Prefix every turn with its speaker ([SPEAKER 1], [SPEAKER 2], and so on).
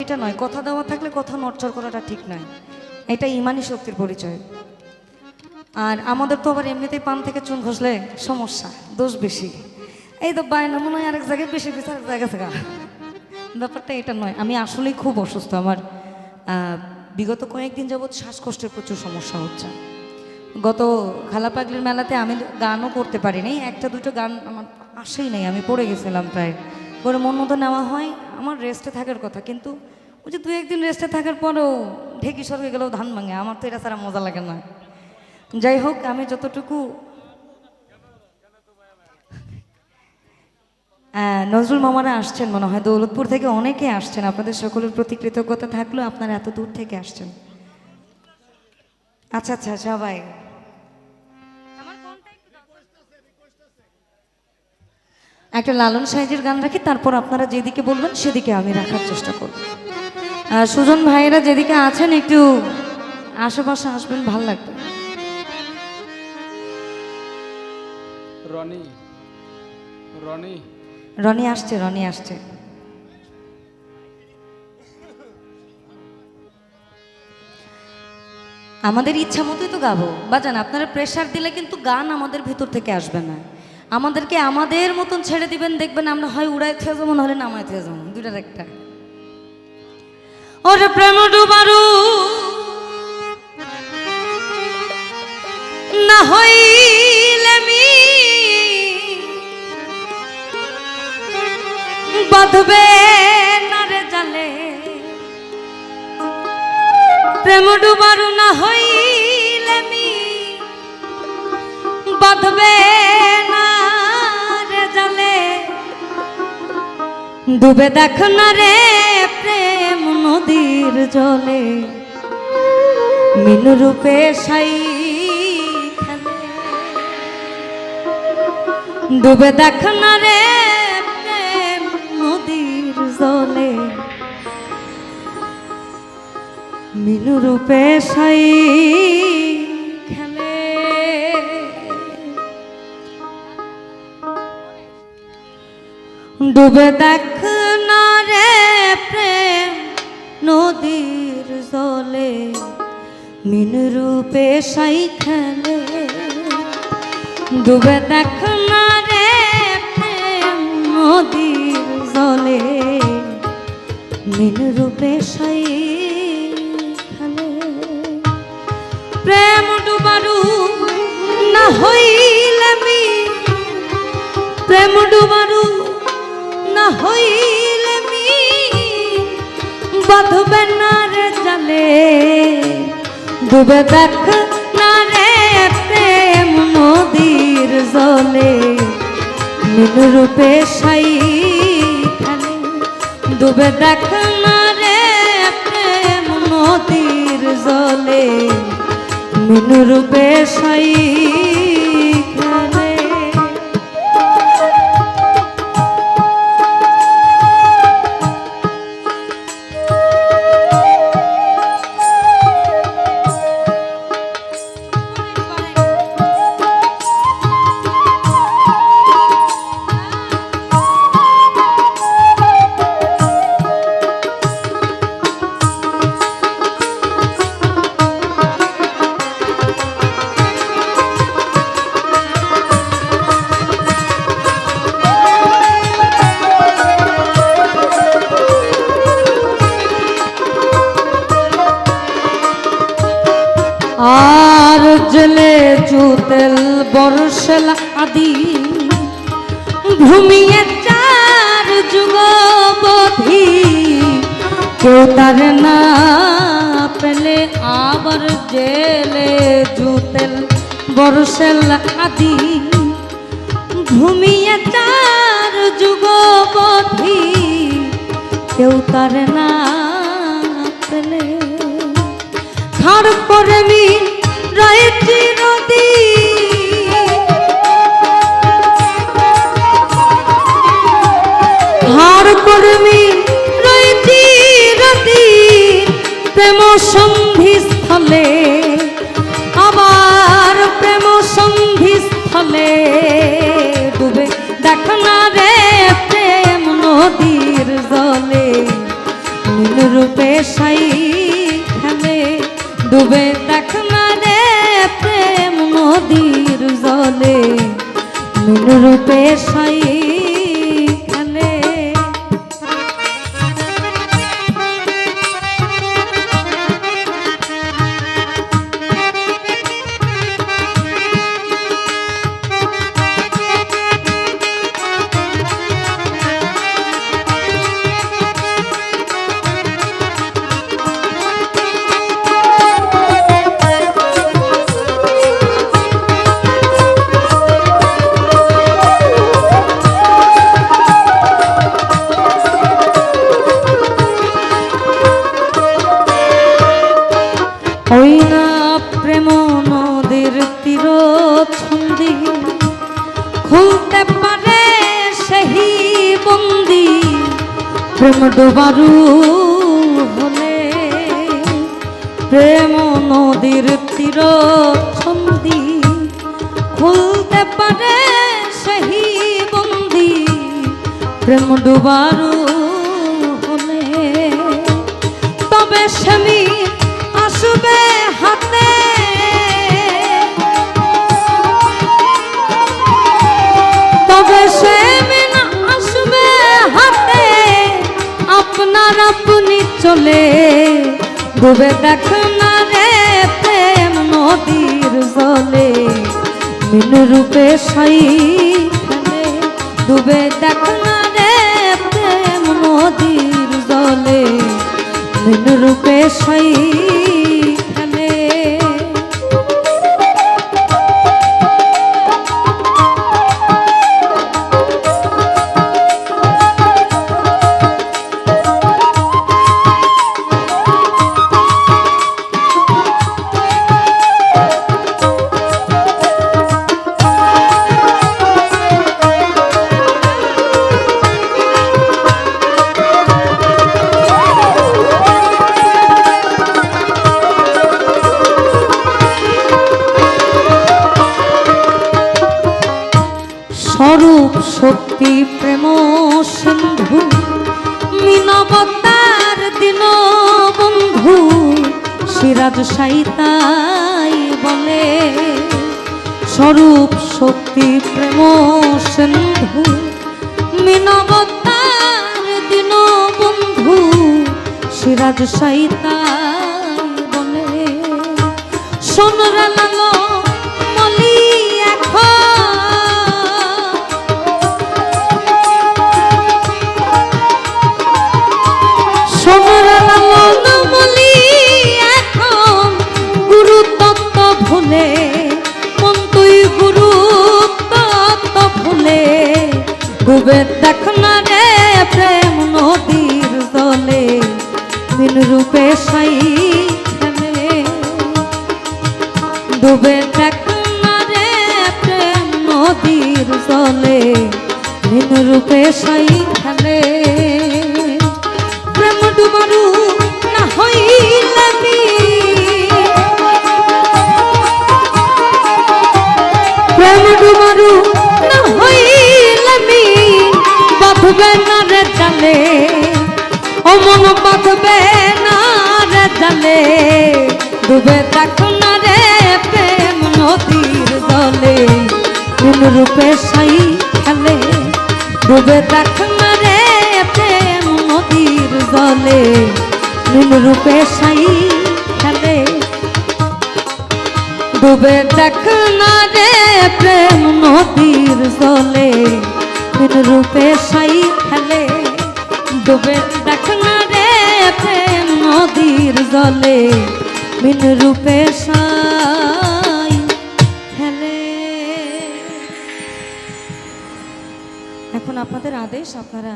[SPEAKER 1] এটা নয়, কথা দেওয়া থাকলে কথা নড়চড় করাটা ঠিক নয়, এটা ইমানি শক্তির পরিচয়। আর আমাদের তো আবার এমনিতেই পান থেকে চুন ঘষলে সমস্যা, দোষ বেশি। এই তো বায়না মনে হয় আরেক জায়গায় বেশি বেশি আরেক জায়গা থেকে, ব্যাপারটা এটা নয়। আমি আসলেই খুব অসুস্থ, আমার বিগত কয়েকদিন যাবৎ শ্বাসকষ্টের প্রচুর সমস্যা হচ্ছে। গত খালা পাগলির মেলাতে আমি গানও করতে পারিনি, একটা দুটো গান আমার আসেই নাই, আমি পড়ে গেছিলাম প্রায়। পরে মন মতো নেওয়া হয়, আমার রেস্টে থাকার কথা, কিন্তু ওই যে দু একদিন রেস্টে থাকার পরেও ঢেকি স্বর্গে গেলেও ধান ভাঙে, আমার তো এটা ছাড়া মজা লাগে না। যাই হোক, আমি যতটুকু নজরুল মামারা আসছেন মনে হয় দৌলতপুর থেকে, অনেকে আসছেন, আপনাদের সকলের প্রতি কৃতজ্ঞতা থাকলেও আপনারা এত দূর থেকে আসছেন। আচ্ছা আচ্ছা, সবাই একটা লালন সাইজের গান রাখি, তারপর আপনারা যেদিকে বলবেন সেদিকে আমি রাখার চেষ্টা করব। সুজন ভাইয়েরা যেদিকে আছেন একটু আশেপাশে আসবেন, ভাল লাগবে।
[SPEAKER 2] রনি রনি
[SPEAKER 1] রনি আসছে, রনি আসছে। আমাদের ইচ্ছা মতোই তো গাবো বাজান, আপনারা প্রেশার দিলে কিন্তু গান আমাদের ভিতর থেকে আসবে না। আমাদেরকে আমাদের মতন ছেড়ে দিবেন, দেখবেন আমরা হয় উড়াই থেকে যাবো, নাহলে নামাই থেকে যাবো, দুটার একটা। ওরে প্রেম ডুবারু না হইলে বাঁধবে না রে জালে, প্রেম ডুবারু না হইলে বাঁধবে না রে জালে, ডুবে দেখ না রে প্রেম নদীর জলে, মিনু রূপে সাই খেলে, ডুবে দেখ না রে প্রেম নদীর জলে, মিনু রূপে সাই খেলে। ডুবে দেখ না রে প্রেম নদীর জলে, মিনু রূপে সাই খেলে, ডুবে দেখ না রে প্রেম নদীর জলে, মিনু রূপে সাই খেলে। প্রেম ডুবারু না হইলে প্রেম ডুবারু না হইলে বাঁধবে না রে জালে, ডুবে দেখ না রে প্রেম নদীর জলে, মিনু রূপে সাই খেলে, ডুবে দেখ না রে প্রেম নদীর জলে, মিনু রূপে সাই খেলে। আর জলে জুতেল বর্ষল আদি, ঘুমিয়ে চার যুগবধি, কেউ তার না পেলে আবার জেলে জুতেল বর্ষল আদি, ঘুমিয়ে চার যুগবধি, কেউ তার না পেলে, খাড় করে মি রয়েছি নদী, খাড় করে মি রয়েছি নদী, প্রেম সন্ধি স্থলে, আবার প্রেম সন্ধি স্থলে, ডুবে দেখ না রে প্রেম নদীর জলে, মিনু রূপে সাই খেলে ডুবে দেখ না রে প্রেম নদীর জলে মিন রূপে সাই খেলে। ওই না প্রেম নদীর তীর ছন্দি খুলতে পারে সেই বন্দি প্রেম ডোবারু হলে প্রেম নদীর তীর ছন্দি খুলতে পারে সেই বন্দি প্রেম ডোবারু হলে তবে স্বামী আসবে হাতে তবে সে বিনা আসবে হাতে আপনার আপনি চলে ডুবে দেখ না রে প্রেম নদীর জলে মিন রূপে সাই খেলে ডুবে দেখ না রে প্রেম নদীর জলে মিন রূপে সাই খেলে। স্বরূপ শক্তি প্রেম সিন্ধু মিনবতার দিন বন্ধু সিরাজ সাইতাই বলে স্বরূপ শক্তি প্রেম সিন্ধু মিনবতার দিন বন্ধু সিরাজ সাইতাই বলে সোনরা লালো মলি এখন গুরু তত্ত্ব ভুলে মন তুই গুরু তত্ত্ব ভুলে ডুবে দেখ না রে প্রেম নদীর জলে মিন রূপে সাই খেলে ডুবে দেখ না রে প্রেম নদীর জলে মিন রূপে সাই খেলে। প্রেম ডুবারু না হইলে প্রেম ডুবারু না হইলে বাঁধবে না রে জালে ও মন বাঁধবে না রে জালে ডুবে দেখ না রে প্রেম নদীর জলে মিন রূপে সাই খেলে ডুবে দেখ না রে প্রেম নদীর জলে মিন রূপে সাই খেলে ডুবে দেখ না রে প্রেম নদীর জলে মিন রূপে সাই খেলে ডুবে দেখ না রে প্রেম নদীর জলে মিন রূপে সাই খেলে। এখন আপনাদের আদেশ, আপনারা